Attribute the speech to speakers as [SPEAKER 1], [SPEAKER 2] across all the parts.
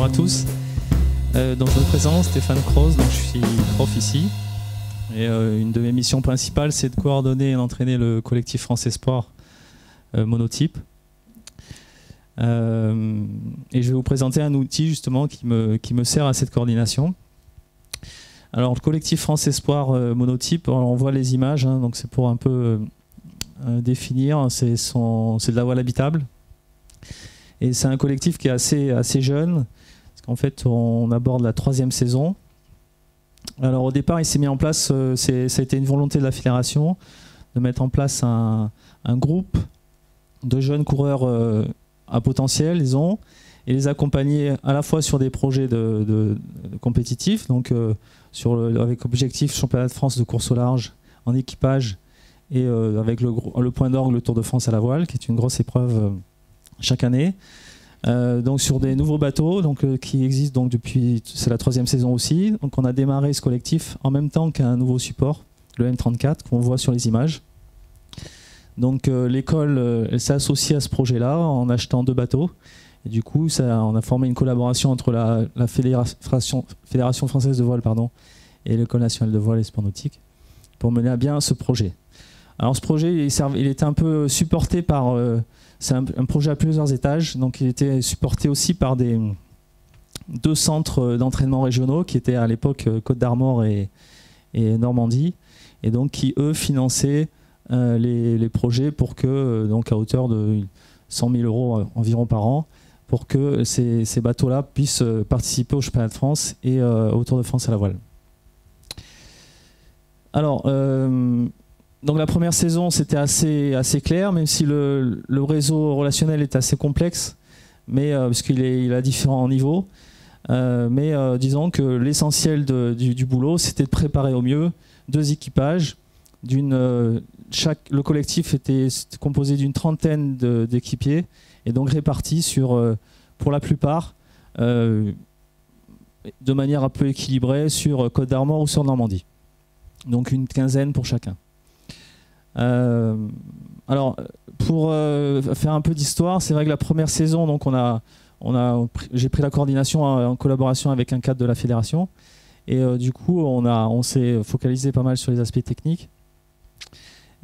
[SPEAKER 1] à tous. Donc je me présente, Stéphane Croze, donc je suis prof ici. Et une de mes missions principales, c'est de coordonner et d'entraîner le collectif France Espoir Monotype. Et je vais vous présenter un outil justement qui me sert à cette coordination. Alors le collectif France Espoir Monotype, on voit les images, hein, donc c'est pour un peu définir, c'est de la voile habitable. Et c'est un collectif qui est assez jeune, parce qu'en fait on aborde la 3e saison. Alors au départ il s'est mis en place, ça a été une volonté de la fédération, de mettre en place un groupe de jeunes coureurs à potentiel, disons, et les accompagner à la fois sur des projets de compétitifs, donc avec objectif championnat de France de course au large en équipage, et avec le point d'orgue, le Tour de France à la voile, qui est une grosse épreuve chaque année. Donc sur des nouveaux bateaux qui existent donc depuis, c'est la 3e saison aussi. Donc on a démarré ce collectif en même temps qu'un nouveau support, le M34, qu'on voit sur les images. Donc l'école elle s'est associée à ce projet-là en achetant 2 bateaux. Et du coup, on a formé une collaboration entre la Fédération française de voile et l'École nationale de voile et sport nautique pour mener à bien ce projet. Alors ce projet, il était un peu supporté par... c'est un projet à plusieurs étages, donc il était supporté aussi par 2 centres d'entraînement régionaux qui étaient à l'époque Côte d'Armor et Normandie, et donc qui eux finançaient les projets pour que, donc à hauteur de 100 000 € environ par an, pour que ces bateaux-là puissent participer au championnat de France et au Tour de France à la voile. Alors, donc la première saison, c'était assez clair, même si le réseau relationnel est assez complexe, mais parce qu'il a différents niveaux. Mais disons que l'essentiel du boulot, c'était de préparer au mieux 2 équipages. Le collectif était composé d'une 30aine d'équipiers, et donc répartis pour la plupart, de manière un peu équilibrée sur Côte d'Armor ou sur Normandie. Donc une 15aine pour chacun. Alors, pour faire un peu d'histoire, c'est vrai que la première saison, donc j'ai pris la coordination en collaboration avec un cadre de la fédération, et du coup on s'est focalisé pas mal sur les aspects techniques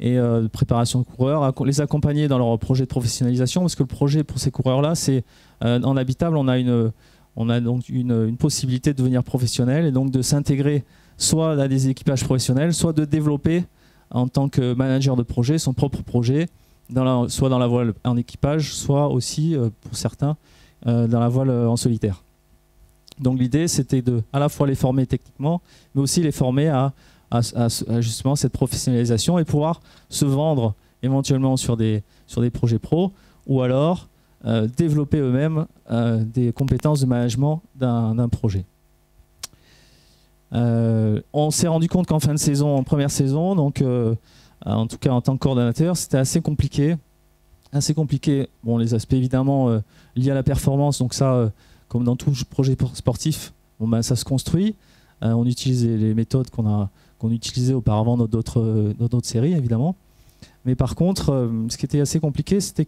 [SPEAKER 1] et de préparation de coureurs, les accompagner dans leur projet de professionnalisation, parce que le projet pour ces coureurs-là, c'est en habitable, on a donc une possibilité de devenir professionnel et donc de s'intégrer soit à des équipages professionnels, soit de développer en tant que manager de projet son propre projet, soit dans la voile en équipage, soit aussi, pour certains, dans la voile en solitaire. Donc l'idée, c'était à la fois les former techniquement, mais aussi les former à justement cette professionnalisation et pouvoir se vendre éventuellement sur des projets pro, ou alors développer eux-mêmes des compétences de management d'un projet. On s'est rendu compte qu'en fin de saison, en première saison, donc en tout cas en tant que coordonnateur, c'était assez compliqué. Bon, les aspects évidemment liés à la performance, donc ça, comme dans tout projet sportif, bon, ben, ça se construit. On utilise les méthodes qu'on utilisait auparavant dans d'autres séries, évidemment. Mais par contre, ce qui était assez compliqué, c'était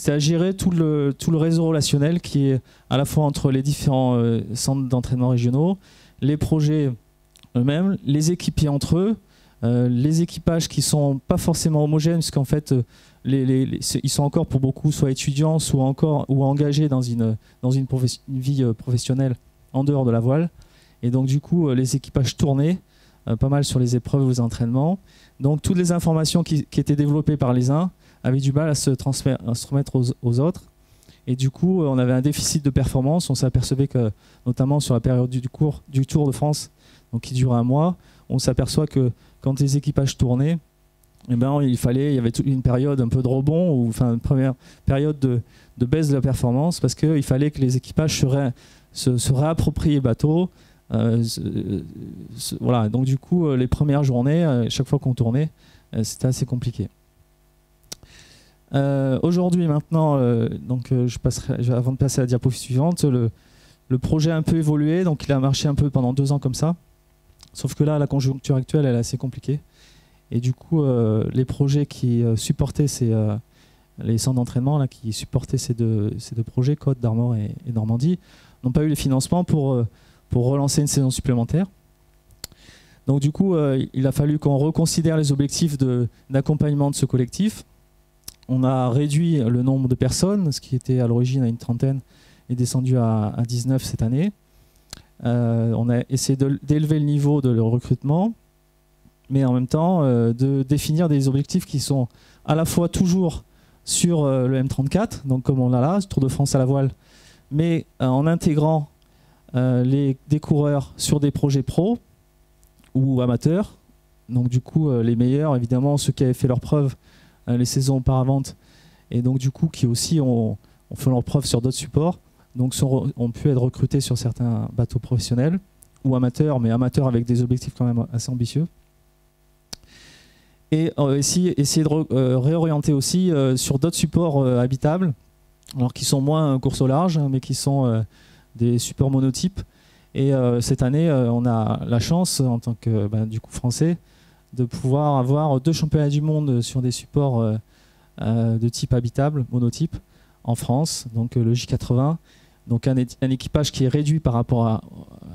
[SPEAKER 1] à gérer tout le réseau relationnel qui est à la fois entre les différents centres d'entraînement régionaux, les projets eux-mêmes, les équipiers entre eux, les équipages qui sont pas forcément homogènes, parce qu'en fait, ils sont encore pour beaucoup soit étudiants, ou engagés dans une vie professionnelle en dehors de la voile. Et donc du coup, les équipages tournaient pas mal sur les épreuves, les entraînements. Donc toutes les informations qui étaient développées par les uns avaient du mal à se remettre aux autres. Et du coup, on avait un déficit de performance. On s'apercevait que, notamment sur la période du Tour de France, donc qui dure 1 mois, on s'aperçoit que quand les équipages tournaient, eh ben, il y avait toute une période un peu de rebond, ou enfin une première période de baisse de la performance, parce qu'il fallait que les équipages se réapproprient le bateau. Voilà. Donc du coup, les premières journées, chaque fois qu'on tournait, c'était assez compliqué. Aujourd'hui, maintenant, avant de passer à la diapositive suivante, le projet a un peu évolué, donc il a marché un peu pendant 2 ans comme ça. Sauf que là, la conjoncture actuelle, elle est assez compliquée. Et du coup, les projets qui supportaient les centres d'entraînement qui supportaient ces deux projets, Côte d'Armor et Normandie, n'ont pas eu les financements pour relancer une saison supplémentaire. Donc du coup, il a fallu qu'on reconsidère les objectifs d'accompagnement de ce collectif. On a réduit le nombre de personnes, ce qui était à l'origine à une trentaine, est descendu à 19 cette année. On a essayé d'élever le niveau de le recrutement, mais en même temps de définir des objectifs qui sont à la fois toujours sur le M34, donc comme on a là, Tour de France à la voile, mais en intégrant des coureurs sur des projets pro ou amateurs. Donc du coup, les meilleurs, évidemment, ceux qui avaient fait leurs preuves les saisons auparavant, et donc du coup qui aussi ont fait leurs preuves sur d'autres supports, donc ont pu être recrutés sur certains bateaux professionnels ou amateurs, mais amateurs avec des objectifs quand même assez ambitieux. Et essayer de réorienter aussi sur d'autres supports habitables, alors qui sont moins course au large, mais qui sont des supports monotypes. Et cette année, on a la chance, en tant que du coup français, de pouvoir avoir 2 championnats du monde sur des supports de type habitable, monotype, en France, donc le J80. Donc un équipage qui est réduit par rapport à...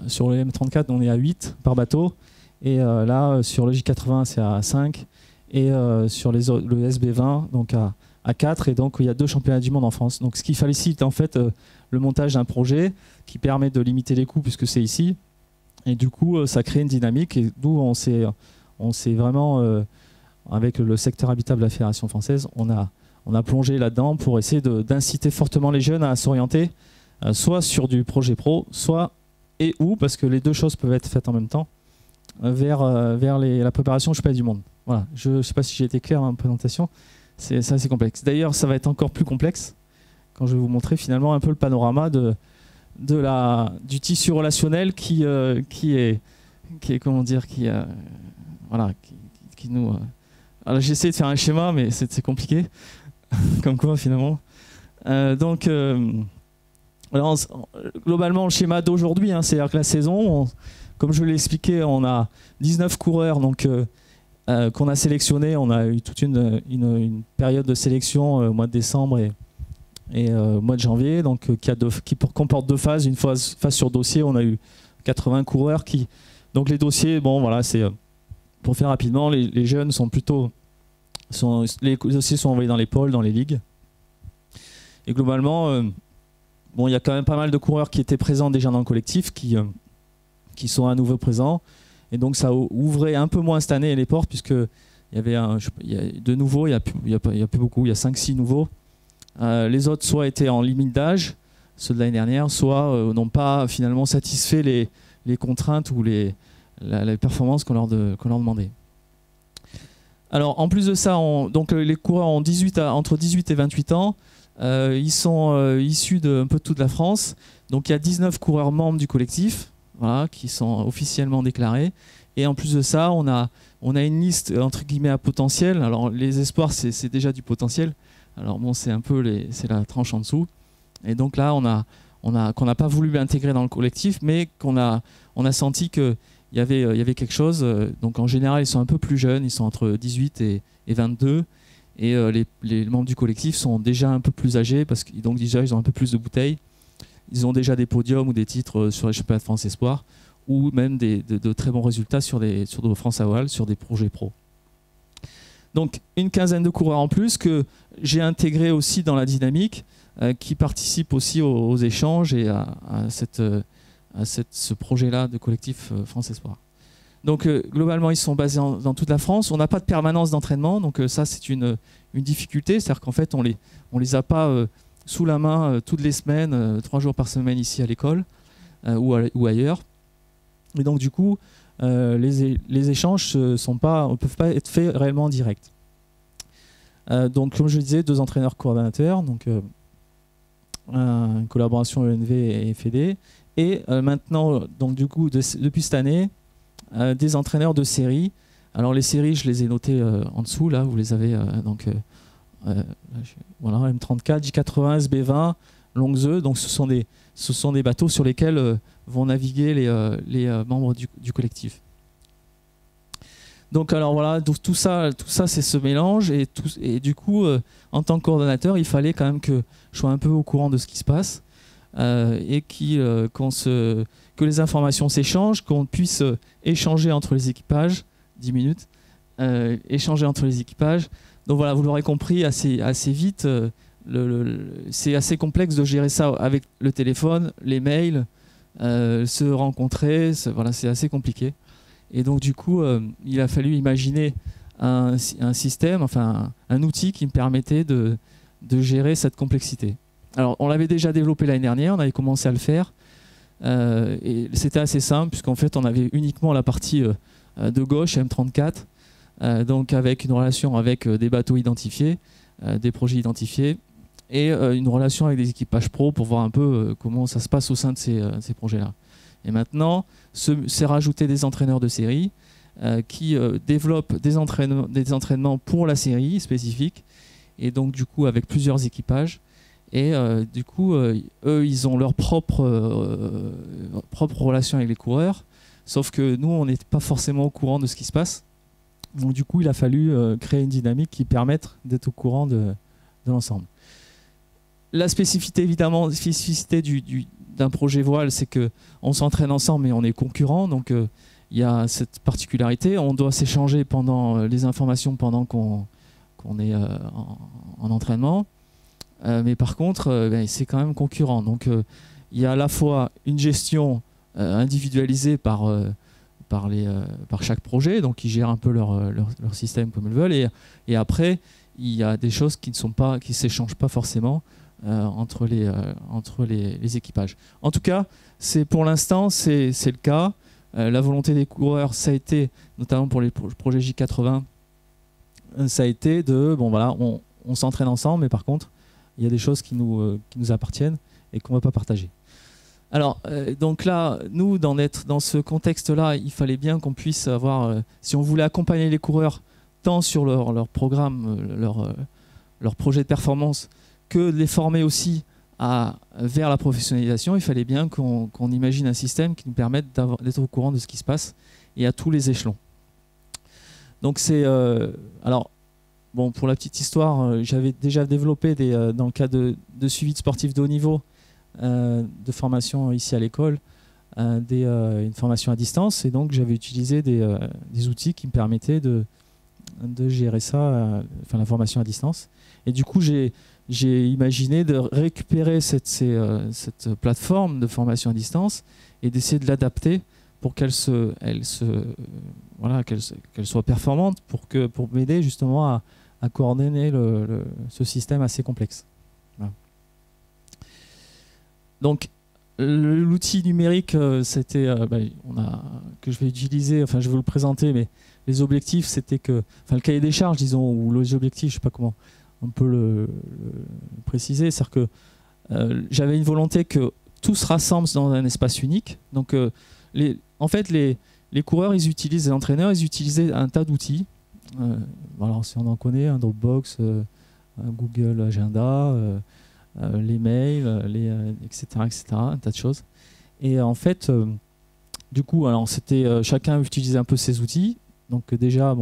[SPEAKER 1] Sur le M34, on est à 8 par bateau. Et là, sur le J80, c'est à 5. Et sur le SB20, donc à 4. Et donc, il y a 2 championnats du monde en France. Donc, ce qui facilite en fait le montage d'un projet qui permet de limiter les coûts puisque c'est ici. Et du coup, ça crée une dynamique. Et d'où on s'est vraiment, avec le secteur habitable de la Fédération française, on a plongé là-dedans pour essayer d'inciter fortement les jeunes à s'orienter soit sur du projet pro, soit parce que les 2 choses peuvent être faites en même temps, vers la préparation au championnat du monde. Voilà. Je ne sais pas si j'ai été clair dans ma présentation, c'est assez complexe. D'ailleurs, ça va être encore plus complexe quand je vais vous montrer finalement un peu le panorama du tissu relationnel qui est comment dire, voilà, qui nous... Alors j'essaie de faire un schéma, mais c'est compliqué, comme quoi finalement. Donc, alors, globalement, le schéma d'aujourd'hui, hein, c'est-à-dire que la saison, comme je l'ai expliqué, on a 19 coureurs donc, qu'on a sélectionnés. On a eu toute une période de sélection au mois de décembre et au mois de janvier, donc, qui comporte 2 phases. Une phase sur dossier, on a eu 80 coureurs qui... Donc les dossiers, bon voilà, c'est... Pour faire rapidement, les jeunes sont plutôt... les dossiers sont envoyés dans les pôles, dans les ligues. Et globalement, bon, il y a quand même pas mal de coureurs qui étaient présents déjà dans le collectif, qui sont à nouveau présents. Et donc ça ouvrait un peu moins cette année les portes, puisqu'il y avait de nouveaux, il n'y a plus beaucoup, il y a 5-6 nouveaux. Les autres soit étaient en limite d'âge, ceux de l'année dernière, soit n'ont pas finalement satisfait les contraintes ou les performances qu'on leur demandait. Alors en plus de ça, donc les coureurs ont entre 18 et 28 ans. Ils sont issus un peu de toute la France. Donc il y a 19 coureurs membres du collectif, voilà, qui sont officiellement déclarés. Et en plus de ça, on a une liste entre guillemets à potentiel. Alors les espoirs, c'est déjà du potentiel. Alors bon, c'est un peu c'est la tranche en dessous. Et donc là, qu'on n'a pas voulu intégrer dans le collectif, mais qu'on a senti qu'il y avait quelque chose. Donc en général, ils sont un peu plus jeunes, ils sont entre 18 et 22. Et les membres du collectif sont déjà un peu plus âgés, parce que donc déjà ils ont un peu plus de bouteilles. Ils ont déjà des podiums ou des titres sur les championnats de France Espoir, ou même de très bons résultats sur de France à voile, sur des projets pro. Donc une quinzaine de coureurs en plus que j'ai intégré aussi dans la dynamique, qui participent aussi aux échanges et à ce projet-là de collectif France Espoir. Donc globalement, ils sont basés dans toute la France. On n'a pas de permanence d'entraînement, donc ça c'est une difficulté, c'est-à-dire qu'en fait on les a pas sous la main toutes les semaines, 3 jours par semaine ici à l'école ou ailleurs. Et donc du coup, les échanges ne peuvent pas être faits réellement en direct. Donc comme je le disais, 2 entraîneurs coordonnateurs, donc une collaboration ENV et FED, et maintenant, donc du coup, depuis cette année, des entraîneurs de série. Alors les séries, je les ai notées en dessous, là, vous les avez, voilà, M34, J80, SB20, Longues E, donc ce sont des bateaux sur lesquels vont naviguer les membres du collectif. Donc alors voilà, tout ça c'est ce mélange, et du coup, en tant que coordonnateur, il fallait quand même que je sois un peu au courant de ce qui se passe. et que les informations s'échangent, qu'on puisse échanger entre les équipages, 10 minutes, échanger entre les équipages. Donc voilà, vous l'aurez compris assez vite, c'est assez complexe de gérer ça avec le téléphone, les mails, se rencontrer, voilà, c'est assez compliqué. Et donc du coup, il a fallu imaginer un système, enfin un outil qui me permettait de gérer cette complexité. Alors on l'avait déjà développé l'année dernière, on avait commencé à le faire, et c'était assez simple puisqu'en fait on avait uniquement la partie de gauche, M34, donc avec une relation avec des bateaux identifiés, des projets identifiés, et une relation avec des équipages pro pour voir un peu comment ça se passe au sein de ces projets-là. Et maintenant, c'est rajouter des entraîneurs de série qui développent des entraînements pour la série spécifique, et donc du coup avec plusieurs équipages. Et du coup, eux, ils ont leur propre relation avec les coureurs, sauf que nous, on n'est pas forcément au courant de ce qui se passe. Donc du coup, il a fallu créer une dynamique qui permette d'être au courant de l'ensemble. La spécificité, évidemment, d'un projet voile, c'est qu'on s'entraîne ensemble, mais on est concurrents. Donc il y a cette particularité. On doit s'échanger pendant les informations pendant qu'on est en entraînement. Mais par contre, c'est quand même concurrent. Donc il y a à la fois une gestion individualisée par chaque projet, donc ils gèrent un peu leur système comme ils veulent, et après il y a des choses qui s'échangent pas forcément entre les équipages. En tout cas, pour l'instant c'est le cas. La volonté des coureurs, ça a été, notamment pour les projets J80, ça a été bon voilà, on s'entraîne ensemble, mais par contre il y a des choses qui nous appartiennent et qu'on ne va pas partager. Alors, donc là, nous, dans ce contexte-là, il fallait bien qu'on puisse avoir, si on voulait accompagner les coureurs, tant sur leur programme, leur projet de performance, que de les former aussi vers la professionnalisation, il fallait bien qu'on imagine un système qui nous permette d'être au courant de ce qui se passe, et à tous les échelons. Donc c'est... alors, bon, pour la petite histoire, j'avais déjà développé dans le cadre de suivi de sportifs de haut niveau, de formation ici à l'école, une formation à distance, et donc j'avais utilisé des outils qui me permettaient de gérer ça, enfin la formation à distance. Et du coup, j'ai imaginé de récupérer cette plateforme de formation à distance et d'essayer de l'adapter pour qu'elle soit performante, pour m'aider justement à coordonner ce système assez complexe. Voilà. Donc l'outil numérique, que je vais utiliser, enfin je vais vous le présenter, mais les objectifs, c'était le cahier des charges, disons, ou les objectifs, je ne sais pas comment on peut le préciser, c'est-à-dire que j'avais une volonté que tout se rassemble dans un espace unique. Donc en fait, les coureurs, les entraîneurs, ils utilisaient un tas d'outils. Alors si on en connaît, un Dropbox, un Google Agenda, les mails, etc., un tas de choses. Et en fait, du coup, alors chacun utilisait un peu ses outils. Donc déjà,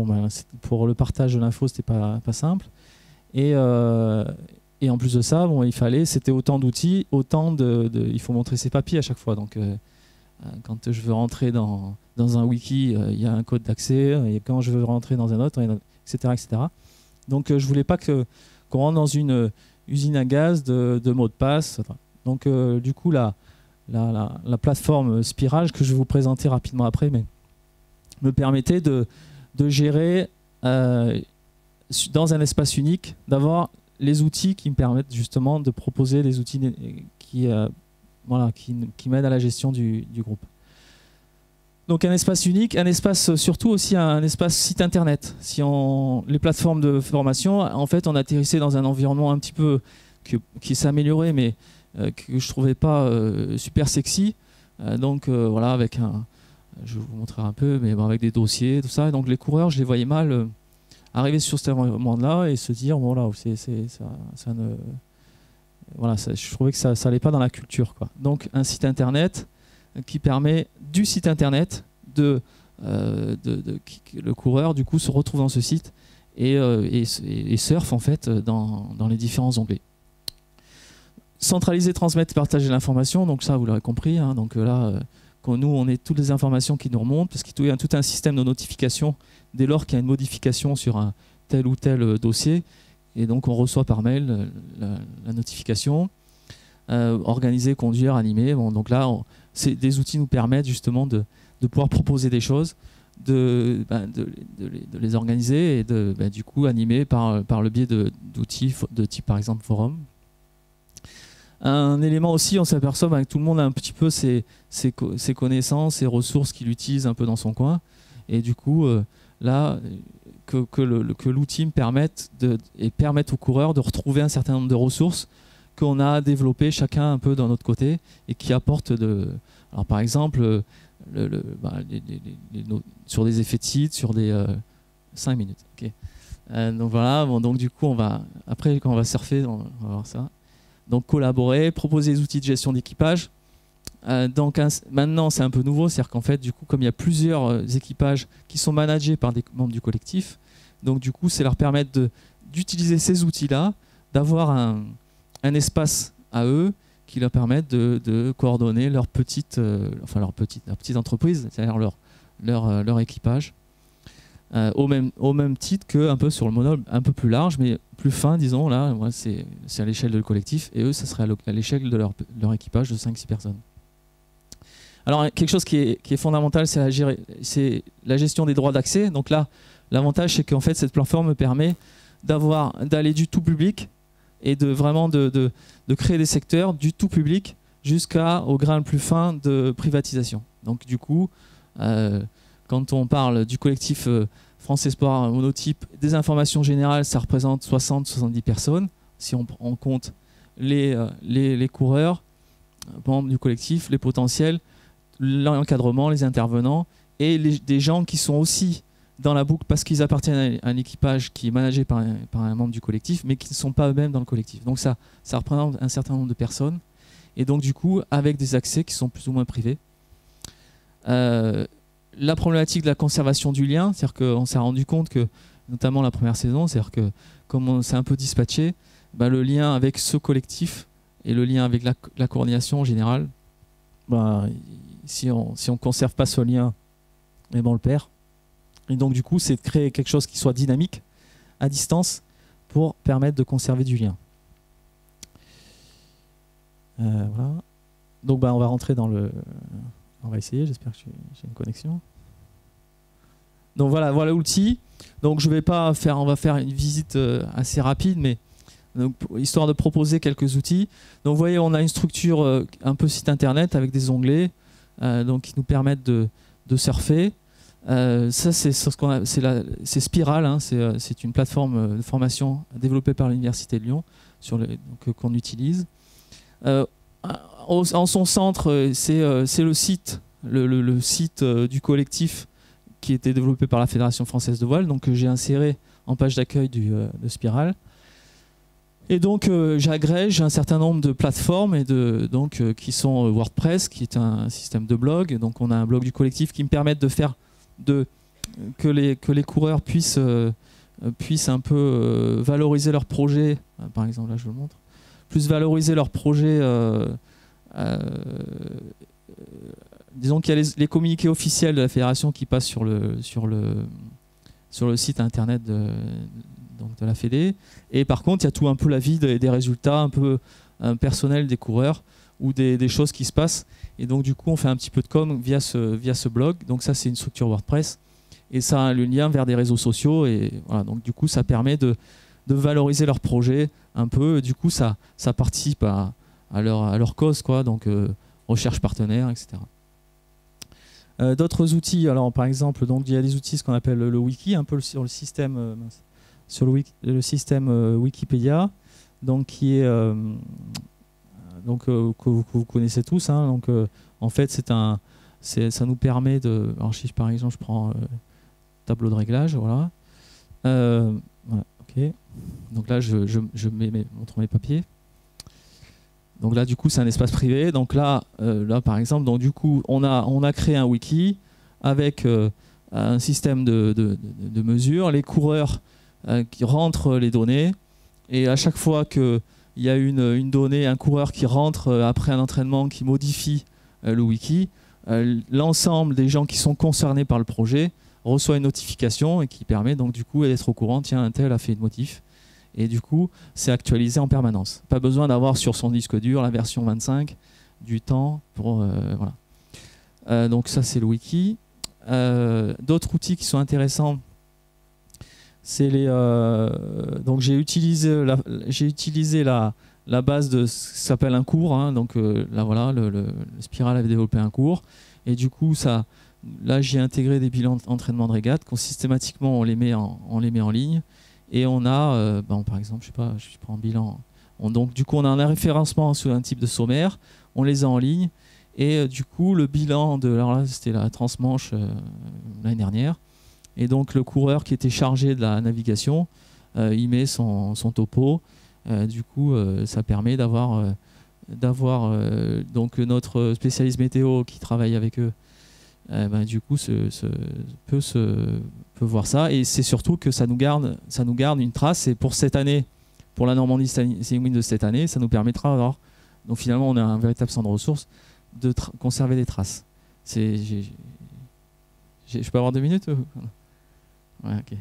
[SPEAKER 1] pour le partage de l'info, c'était pas simple. Et en plus de ça, c'était autant d'outils, il faut montrer ses papiers à chaque fois. Donc quand je veux rentrer dans un wiki, il y a un code d'accès, et quand je veux rentrer dans un autre, etc. Donc je voulais pas qu'on rentre dans une usine à gaz de mots de passe. Donc du coup, la plateforme Spirage, que je vais vous présenter rapidement après, mais me permettait de gérer dans un espace unique, d'avoir les outils qui me permettent justement de proposer des outils qui m'aident à la gestion du groupe. Donc un espace unique, surtout aussi un espace site internet. Les plateformes de formation, en fait, on atterrissait dans un environnement un petit peu qui s'est amélioré, mais que je trouvais pas super sexy. Donc voilà, je vais vous montrer un peu, mais avec des dossiers, tout ça. Et donc les coureurs, je les voyais mal arriver sur cet environnement-là et se dire, voilà, je trouvais que ça n'allait pas dans la culture, quoi. Donc un site internet qui permet du site internet le coureur du coup se retrouve dans ce site et surfe en fait dans les différents onglets. Centraliser, transmettre, partager l'information. Donc ça, vous l'aurez compris. Hein, donc là, quand nous, on est toutes les informations qui nous remontent, parce qu'il y a tout un système de notification dès lors qu'il y a une modification sur un tel ou tel dossier. Et donc, on reçoit par mail la notification. Organiser, conduire, animer. Bon, donc là, des outils nous permettent justement de pouvoir proposer des choses, de les organiser et du coup animer par le biais d'outils de type par exemple forum. Un élément aussi, on s'aperçoit que tout le monde a un petit peu ses connaissances, ses ressources qu'il utilise un peu dans son coin. Et du coup, là, que l'outil me permette aux coureurs de retrouver un certain nombre de ressources qu'on a développées chacun un peu dans notre côté et qui apportent alors par exemple, sur des effets de site, sur des 5 minutes. Okay. Donc voilà, bon, donc du coup, après quand on va surfer, on va voir ça. Donc collaborer, proposer des outils de gestion d'équipage. Donc maintenant, c'est un peu nouveau, c'est-à-dire qu'en fait, du coup, comme il y a plusieurs équipages qui sont managés par des membres du collectif, donc du coup, c'est leur permettre d'utiliser ces outils-là, d'avoir un espace à eux qui leur permettent de coordonner leur petite entreprise, c'est-à-dire leur équipage, au même titre qu'un peu sur le modèle un peu plus large, mais plus fin, disons, là, c'est à l'échelle de le collectif, et eux, ça serait à l'échelle de leur équipage de 5-6 personnes. Alors, quelque chose qui est fondamental, c'est la gestion des droits d'accès. Donc là, l'avantage, c'est qu'en fait, cette plateforme permet d'aller du tout public et vraiment de créer des secteurs du tout public jusqu'au grain le plus fin de privatisation. Donc du coup, quand on parle du collectif France Espoir Monotype, des informations générales, ça représente 60-70 personnes. Si on compte les coureurs, membres du collectif, les potentiels, l'encadrement, les intervenants et des gens qui sont aussi dans la boucle parce qu'ils appartiennent à un équipage qui est managé par un membre du collectif, mais qui ne sont pas eux-mêmes dans le collectif. Donc ça représente un certain nombre de personnes, et donc du coup, avec des accès qui sont plus ou moins privés. La problématique de la conservation du lien, c'est-à-dire qu'on s'est rendu compte que, notamment la première saison, c'est-à-dire que comme on s'est un peu dispatché, le lien avec ce collectif et le lien avec la coordination en général, si on ne conserve pas ce lien, on le perd. Et donc du coup, c'est de créer quelque chose qui soit dynamique, à distance, pour permettre de conserver du lien. Voilà. Donc on va rentrer dans le... On va essayer, j'espère que j'ai une connexion. Donc voilà l'outil. Donc je vais pas faire, on va faire une visite assez rapide, mais donc, histoire de proposer quelques outils. Donc vous voyez, on a une structure un peu site internet avec des onglets donc qui nous permettent de surfer. Ça c'est Spiral, hein, c'est une plateforme de formation développée par l'Université de Lyon qu'on utilise. En son centre, c'est le site, le site du collectif qui était développé par la Fédération française de voile, donc que j'ai inséré en page d'accueil de Spiral. Et donc j'agrège un certain nombre de plateformes qui sont WordPress, qui est un système de blog. Donc on a un blog du collectif qui me permet de faire que les coureurs puissent un peu valoriser leur projet. Par exemple, là je vous le montre. Plus valoriser leur projet. Disons qu'il y a les communiqués officiels de la fédération qui passent sur le site internet de la Fédé. Et par contre, il y a tout un peu la vie des résultats un peu personnels des coureurs ou des choses qui se passent. Et donc du coup, on fait un petit peu de com via ce blog. Donc ça, c'est une structure WordPress. Et ça a le lien vers des réseaux sociaux. Et voilà, donc du coup, ça permet de valoriser leur projet un peu. Du coup, ça participe à leur cause, quoi. Donc recherche partenaire, etc. D'autres outils, alors par exemple, donc il y a des outils, ce qu'on appelle le wiki, un peu sur le système, Wikipédia, donc qui est que vous connaissez tous. Hein, donc en fait, ça nous permet de. Alors si par exemple je prends tableau de réglage, voilà. Voilà, ok. Donc là, je montre mes papiers. Donc là, du coup, c'est un espace privé. Donc là, par exemple, donc du coup, on a créé un wiki avec un système de mesure. Les coureurs qui rentrent les données, et à chaque fois que il y a une donnée, un coureur qui rentre après un entraînement, qui modifie le wiki, l'ensemble des gens qui sont concernés par le projet reçoit une notification et qui permet donc du coup d'être au courant, tiens, un tel a fait une modif. Et du coup, c'est actualisé en permanence. Pas besoin d'avoir sur son disque dur la version 25 du temps pour voilà. Donc ça, c'est le wiki. D'autres outils qui sont intéressants, c'est les. Donc j'ai utilisé la base de ce qui s'appelle un cours. Hein. Donc là voilà, le Spiral avait développé un cours. Et du coup, là j'ai intégré des bilans d'entraînement de régate qu'on systématiquement on les met en ligne. Et on a, par exemple, je sais pas, je prends un bilan. Donc du coup, on a un référencement sur un type de sommaire. On les a en ligne. Et du coup, le bilan alors là, c'était la transmanche l'année dernière. Et donc le coureur qui était chargé de la navigation, il met son topo. Du coup, ça permet d'avoir donc notre spécialiste météo qui travaille avec eux. Du coup, peut voir ça. Et c'est surtout que ça nous garde une trace. Et pour cette année, pour la Normandie Sailing Wind de cette année, ça nous permettra d'avoir. Donc finalement, on a un véritable centre de ressources de conserver des traces. Je peux avoir 2 minutes? Ouais, ok.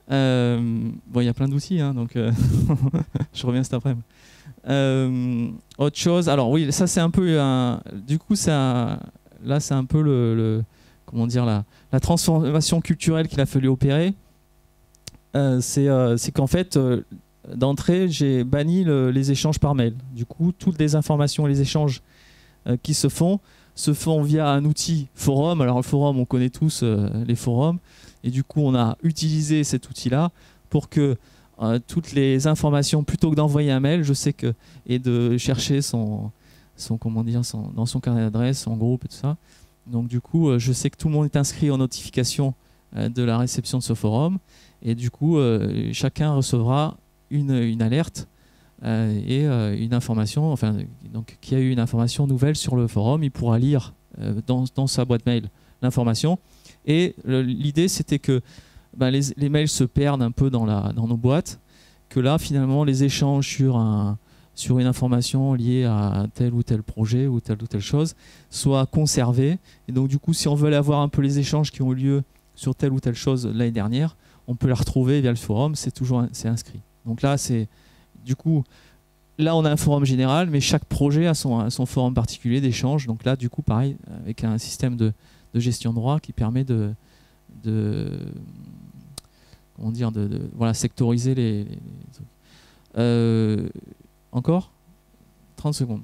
[SPEAKER 1] Bon, il y a plein d'outils, hein, donc je reviens cet après-midi. Autre chose, alors oui, ça c'est un peu du coup là c'est un peu comment dire la transformation culturelle qu'il a fallu opérer. C'est qu'en fait d'entrée j'ai banni les échanges par mail. Du coup, toutes les informations et les échanges qui se font via un outil forum. Alors le forum, on connaît tous les forums. Et du coup, on a utilisé cet outil-là pour que toutes les informations, plutôt que d'envoyer un mail, je sais que, et de chercher dans son carnet d'adresse, son groupe et tout ça. Donc du coup, je sais que tout le monde est inscrit aux notifications de la réception de ce forum. Et du coup, chacun recevra une alerte et une information, enfin, donc qui a eu une information nouvelle sur le forum, il pourra lire dans sa boîte mail l'information. Et l'idée, c'était que les mails se perdent un peu dans nos boîtes, que là, finalement, les échanges sur une information liée à tel ou tel projet ou telle chose soient conservés. Et donc, du coup, si on veut aller avoir un peu les échanges qui ont eu lieu sur telle ou telle chose l'année dernière, on peut les retrouver via le forum, c'est inscrit. Donc là, du coup, là, on a un forum général, mais chaque projet a son forum particulier d'échange. Donc là, du coup, pareil, avec un système de gestion de droit qui permet de sectoriser les trucs. Encore 30 secondes.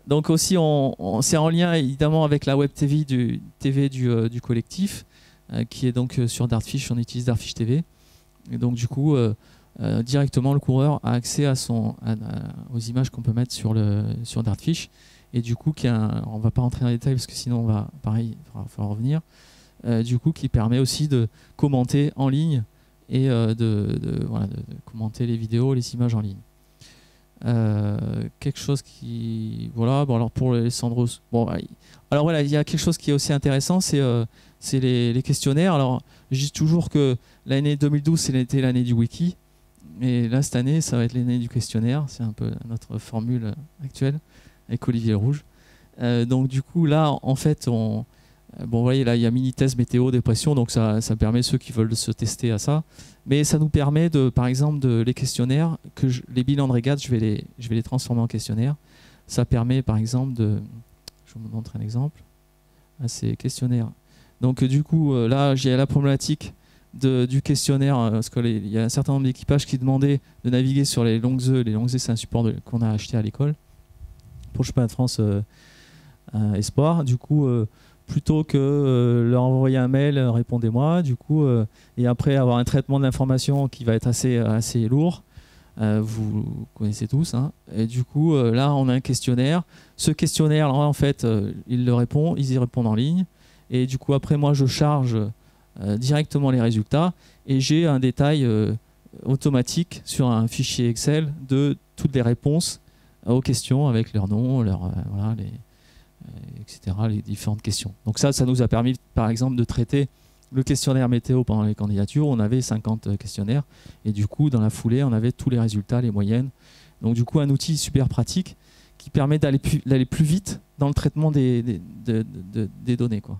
[SPEAKER 1] Donc aussi, c'est en lien évidemment avec la web TV du collectif, qui est donc sur Dartfish. On utilise Dartfish TV. Et donc du coup, directement, le coureur a accès aux images qu'on peut mettre sur Dartfish. Et du coup, on ne va pas rentrer dans les détails parce que sinon, il faudra revenir. Du coup, qui permet aussi de commenter en ligne et de commenter les vidéos, les images en ligne. Quelque chose qui... Voilà, bon, alors pour les Sandros... Bon, alors voilà, il y a quelque chose qui est aussi intéressant, c'est les questionnaires. Alors, je dis toujours que l'année 2012, c'était l'année du wiki. Et là, cette année, ça va être l'année du questionnaire. C'est un peu notre formule actuelle, avec Olivier Rouge. Donc du coup là en fait vous voyez là il y a mini test météo dépression, donc ça permet ceux qui veulent se tester à ça, mais ça nous permet par exemple les questionnaires les bilans de régate, je vais les transformer en questionnaires. Ça permet par exemple je vous montre un exemple, c'est questionnaire. Donc du coup là j'ai la problématique du questionnaire, parce qu'il y a un certain nombre d'équipages qui demandaient de naviguer sur les longues œufs. Les longues œufs, c'est un support qu'on a acheté à l'école pour le championnat de France Espoir. Du coup, plutôt que leur envoyer un mail, répondez-moi. Du coup, et après avoir un traitement de l'information qui va être assez lourd, vous connaissez tous. Hein. Et du coup, là, on a un questionnaire. Ce questionnaire, là, en fait, ils y répondent en ligne. Et du coup, après, moi, je charge directement les résultats et j'ai un détail automatique sur un fichier Excel de toutes les réponses aux questions avec leur nom, etc., les différentes questions. Donc ça nous a permis, par exemple, de traiter le questionnaire météo pendant les candidatures, on avait 50 questionnaires. Et du coup, dans la foulée, on avait tous les résultats, les moyennes. Donc du coup, un outil super pratique qui permet d'aller plus vite dans le traitement des données, quoi.